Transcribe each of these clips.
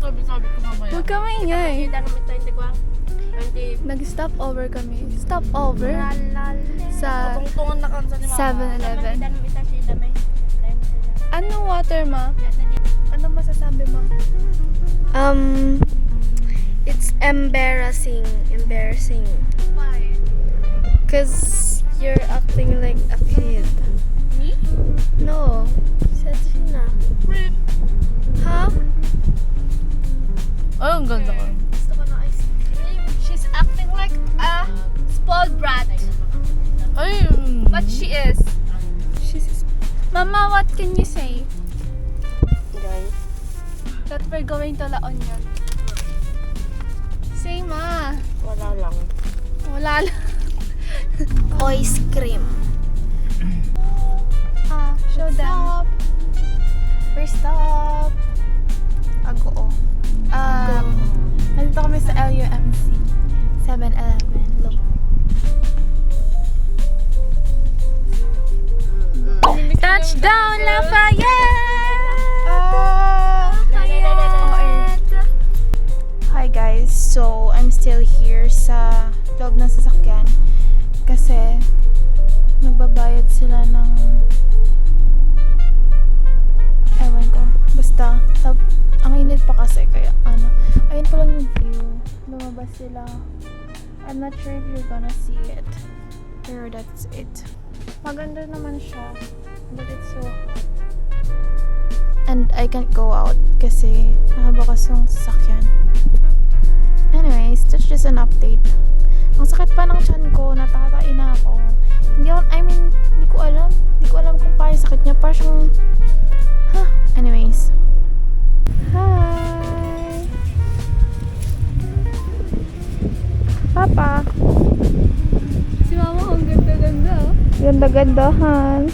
Sabi ko mamaya. Huwag ka maingay. Kita namin tayo nagwang. Nag-stop over kami. Stop over? Sa Tungtungan na kansa ni mama. 7-Eleven. Anong water, ma? Ano masasabi mo? It's embarrassing. Why? Cause you're acting like a kid. Me? No. Said Sheena. Huh? Ay, ang ganda ko. Gusto ko ng ice cream. She's acting like a spoiled brat. Ay, But she is. Mama, what can you say? Guys. That we're going to La Union. Say, ma. Wala lang. Wala lang. Ice cream. Show them. First stop. Ago. Nandito kami sa LUMC. 7-Eleven. Look. Touchdown, Lafayette! Hi guys, so I'm still here sa loob ng sasakyan kasi nagbabayad sila ng ewan ko, basta ang init pa kasi kaya ayun pa lang yung view, lumabas sila. I'm not sure if you're gonna see it, pero that's it. Maganda naman siya, but it's so and I can't go out kasi nakabakas yung sasakyan. Anyways, that's just an update. Ang sakit pa ng tiyan ko, natatain na ako. Hindi ko alam kung paano sakit niya. Parang siyang, anyways. Hi! Papa! Si mama, ang ganda-ganda. Ganda-gandahan.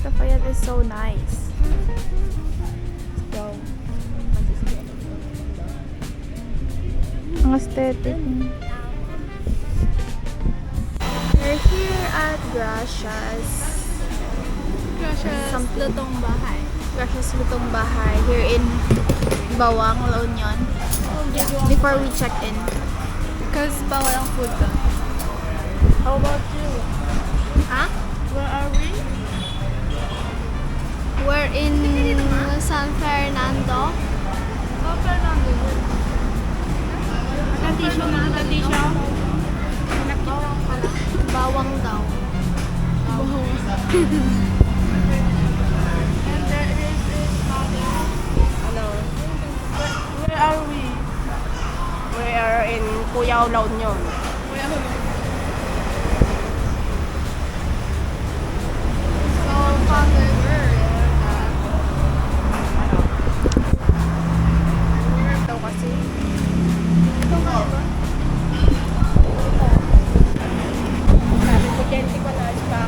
Lafayette is so nice. Let's go. Ang aesthetic. We're here at Gracias. Lutong bahay. Gracias Lutong Bahay here in Bawang, La Union. Before we check in. Because bawal ang food doon. How about you? Huh? Where are we? We're in San Fernando. San Fernando. Natisyo na, natisyo. Bawang daw. And there is mother. Ano? Where are we? We are in Cuyao, La Union. So, father, daw kasi. Ito nga ba? Sabi ko, Jenti ko na pa.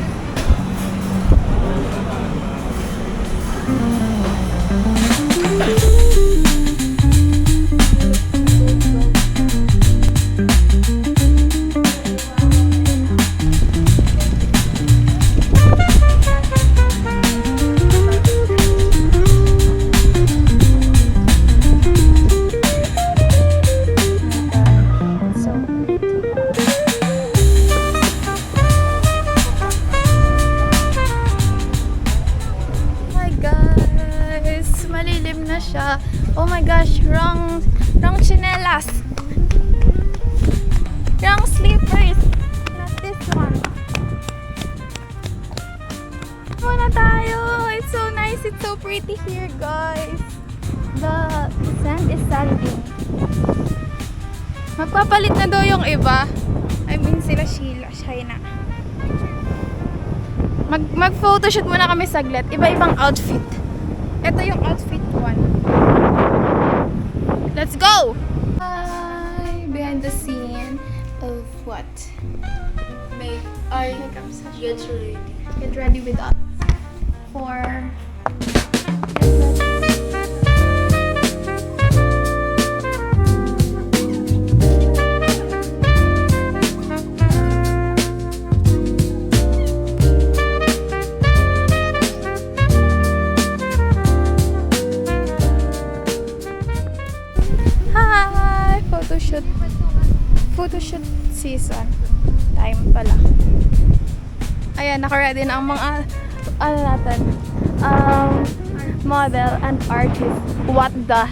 So pretty. Hi guys! Malilim na siya. Oh my gosh, wrong chinelas. Wrong slippers. Not this one. Muna tayo. It's so nice. It's so pretty here, guys. The sand is sanding. Magpapalit na daw yung iba. I mean sila Shaina. Mag-photoshoot muna kami saglit. Iba-ibang outfit. Ito yung outfit one. Let's go! Hi! Behind the scene of what? Makeup session. Get ready with us for season. Time pala. Ayan, naka-ready na ang mga ano natin, model and artist. What the?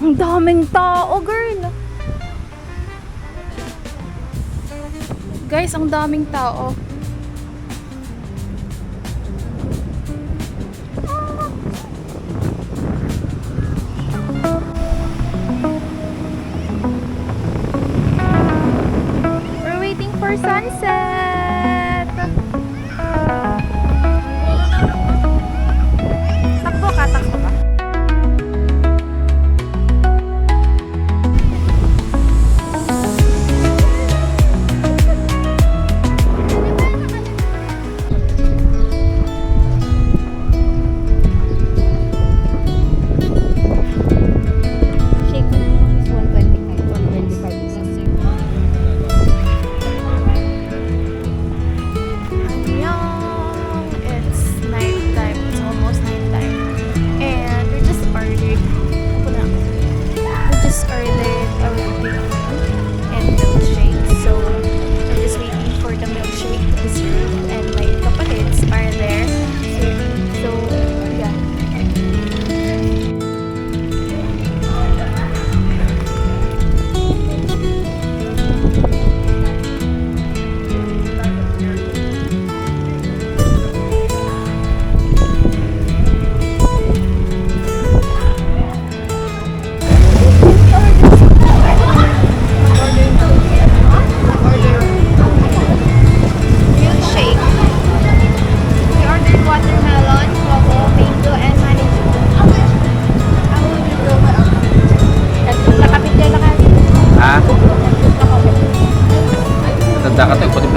Ang daming tao, girl. Guys, ang daming tao. We're waiting for sunset. Takbo ka, takbo ka.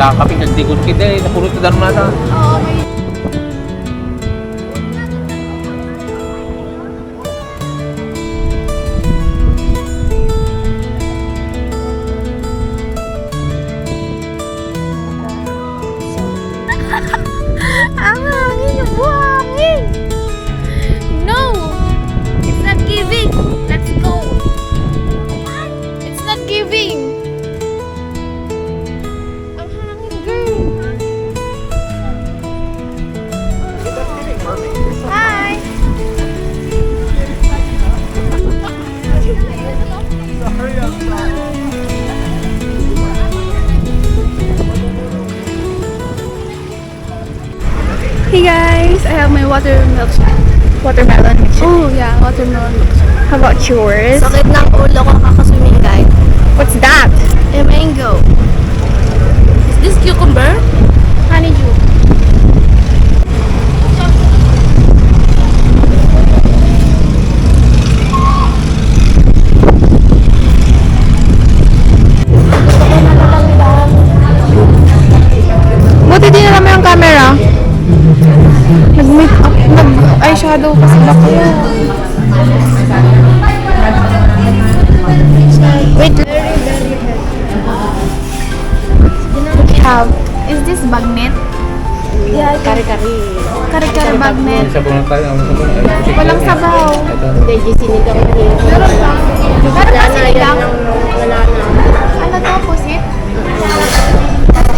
Kapit nagdigon kita napulot na daron nata. Oo, may... Ang hangin, yung buhangin! No! It's not giving! Let's go! It's not giving! Hi! Hey guys, I have my watermelon milkshake. Oh yeah, watermelon milkshake. How about yours? Sakit ng ulo ko kakaswimming guys. What's that? A mango. Is this cucumber? Honeydew. Buti din naman yung camera. Nag-make up, nag-eyeshadow kasi ako. Wait. We have, is this bagnet? Yeah, kari-kari. Kare-kare bagnet. Sabon na tayo. Walang sabaw. Hindi, sinigang na rin. Meron ba? Meron ba sinigang? Wala na. Ano to, pusit?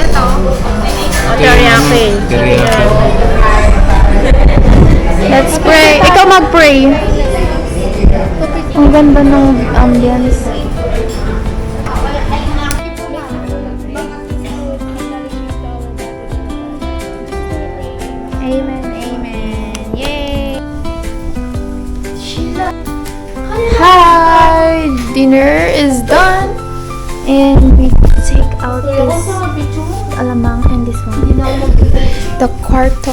Ito. Teriyaki. Let's pray. Ikaw mag-pray. Ang ganda ng ambience. Amen, amen. Yay! Hi! Dinner is done. And we take out this alamang and this one. The kwarto.